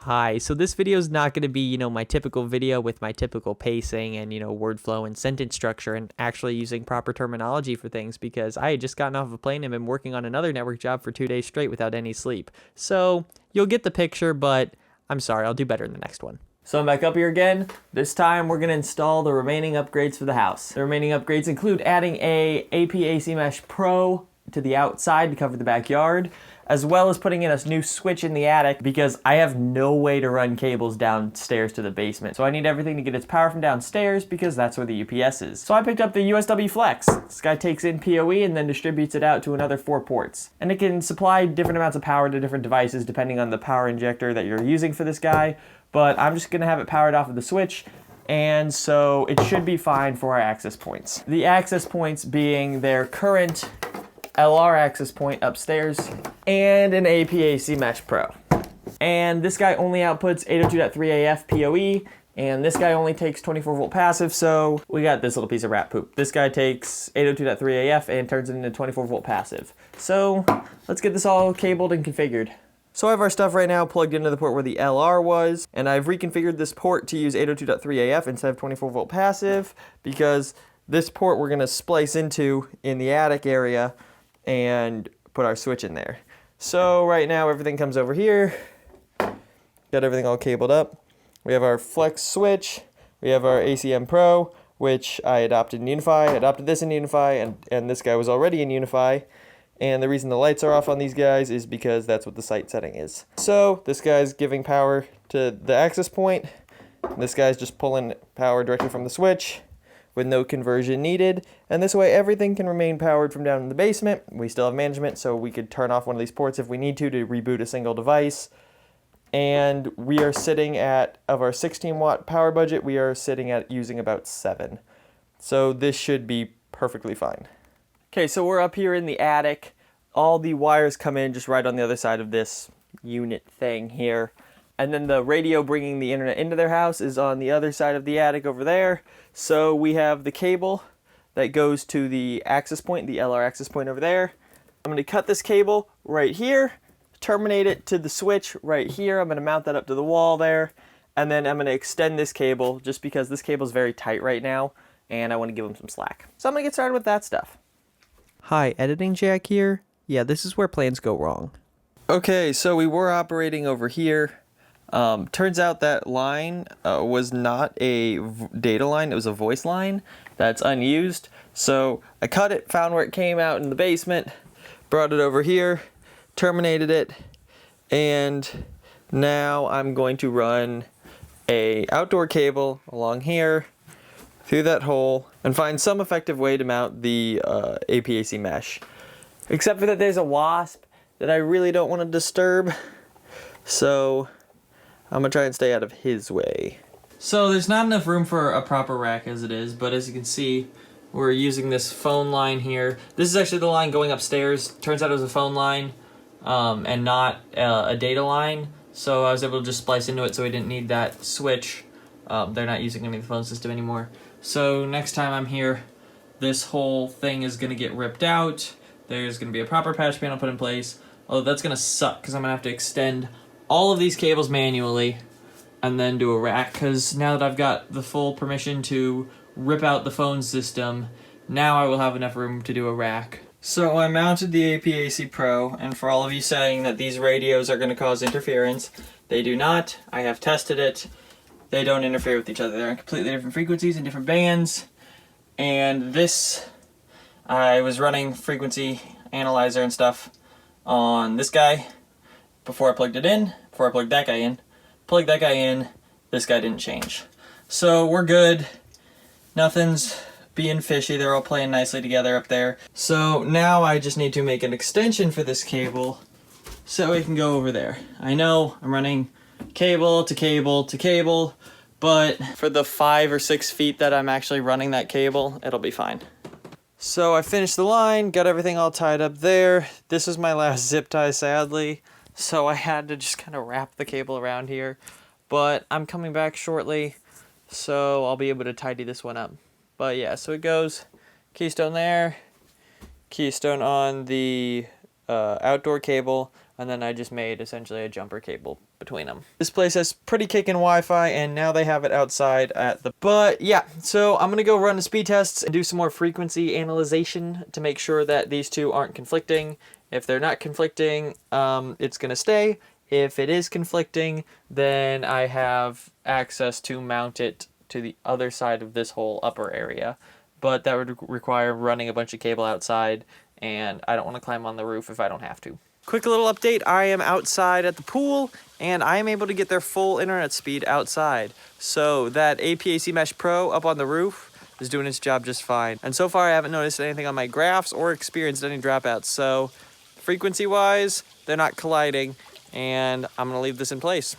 Hi, so this video is not going to be, my typical video with my typical pacing and, word flow and sentence structure and actually using proper terminology for things because I had just gotten off a plane and been working on another network job for 2 days straight without any sleep. So you'll get the picture, but I'm sorry, I'll do better in the next one. So I'm back up here again. This time we're going to install the remaining upgrades for the house. The remaining upgrades include adding a AP/AC Mesh Pro to the outside to cover the backyard, as well as putting in a new switch in the attic because I have no way to run cables downstairs to the basement. So I need everything to get its power from downstairs because that's where the UPS is. So I picked up the USW Flex. This guy takes in PoE and then distributes it out to another 4 ports. And it can supply different amounts of power to different devices depending on the power injector that you're using for this guy. But I'm just gonna have it powered off of the switch, and so it should be fine for our access points. The access points being their current LR access point upstairs and an AP/AC Mesh Pro. And this guy only outputs 802.3AF PoE, and this guy only takes 24 volt passive, so we got this little piece of rat poop. This guy takes 802.3AF and turns it into 24 volt passive. So let's get this all cabled and configured. So I have our stuff right now plugged into the port where the LR was, and I've reconfigured this port to use 802.3AF instead of 24 volt passive because this port we're gonna splice into in the attic area and put our switch in there. So right now everything comes over here. Got everything all cabled up. We have our Flex switch. We have our ACM Pro, which I adopted in Unifi. I adopted this in Unifi, and this guy was already in Unifi. And the reason the lights are off on these guys is because that's what the site setting is. So this guy's giving power to the access point. This guy's just pulling power directly from the switch with no conversion needed. And this way everything can remain powered from down in the basement. We still have management, so we could turn off one of these ports if we need to reboot a single device. And we are sitting at, of our 16 watt power budget, we are sitting at using about 7. So this should be perfectly fine. Okay, so we're up here in the attic. All the wires come in just right on the other side of this unit thing here. And then the radio bringing the internet into their house is on the other side of the attic over there. So we have the cable that goes to the access point, the LR access point over there. I'm going to cut this cable right here, terminate it to the switch right here. I'm going to mount that up to the wall there. And then I'm going to extend this cable just because this cable is very tight right now and I want to give them some slack. So I'm going to get started with that stuff. Hi, Editing Jack here. Yeah, this is where plans go wrong. Okay, so we were operating over here. Turns out that line was not a data line, it was a voice line that's unused. So I cut it, found where it came out in the basement, brought it over here, terminated it, and now I'm going to run a outdoor cable along here through that hole and find some effective way to mount the AP/AC mesh. Except for that there's a wasp that I really don't want to disturb, so I'm gonna try and stay out of his way. So there's not enough room for a proper rack as it is, but as you can see, we're using this phone line here. This is actually the line going upstairs. Turns out it was a phone line and not a data line, so I was able to just splice into it so we didn't need that switch. They're not using any of the phone system anymore. So next time I'm here, this whole thing is gonna get ripped out. There's gonna be a proper patch panel put in place. Although that's gonna suck because I'm gonna have to extend all of these cables manually and then do a rack, because now that I've got the full permission to rip out the phone system, now I will have enough room to do a rack. So I mounted the AP/AC Pro, and for all of you saying that these radios are going to cause interference, they do not. I have tested it. They don't interfere with each other. They're on completely different frequencies and different bands. And this, I was running frequency analyzer and stuff on this guy before I plugged it in, before I plugged that guy in. Plugged that guy in, this guy didn't change. So we're good. Nothing's being fishy. They're all playing nicely together up there. So now I just need to make an extension for this cable so it can go over there. I know I'm running cable to cable to cable, but for the 5 or 6 feet that I'm actually running that cable, it'll be fine. So I finished the line, got everything all tied up there. This is my last zip tie, sadly. So I had to just kind of wrap the cable around here. But I'm coming back shortly, so I'll be able to tidy this one up. But yeah, so it goes keystone there, keystone on the outdoor cable, and then I just made essentially a jumper cable between them. This place has pretty kicking Wi-Fi, and now they have it outside at the... But yeah, so I'm gonna go run the speed tests and do some more frequency analyzation to make sure that these two aren't conflicting. If they're not conflicting, it's gonna stay. If it is conflicting, then I have access to mount it to the other side of this whole upper area. But that would require running a bunch of cable outside, and I don't want to climb on the roof if I don't have to. Quick little update, I am outside at the pool, and I am able to get their full internet speed outside. So that APAC Mesh Pro up on the roof is doing its job just fine. And so far I haven't noticed anything on my graphs or experienced any dropouts. So frequency-wise, they're not colliding, and I'm gonna leave this in place.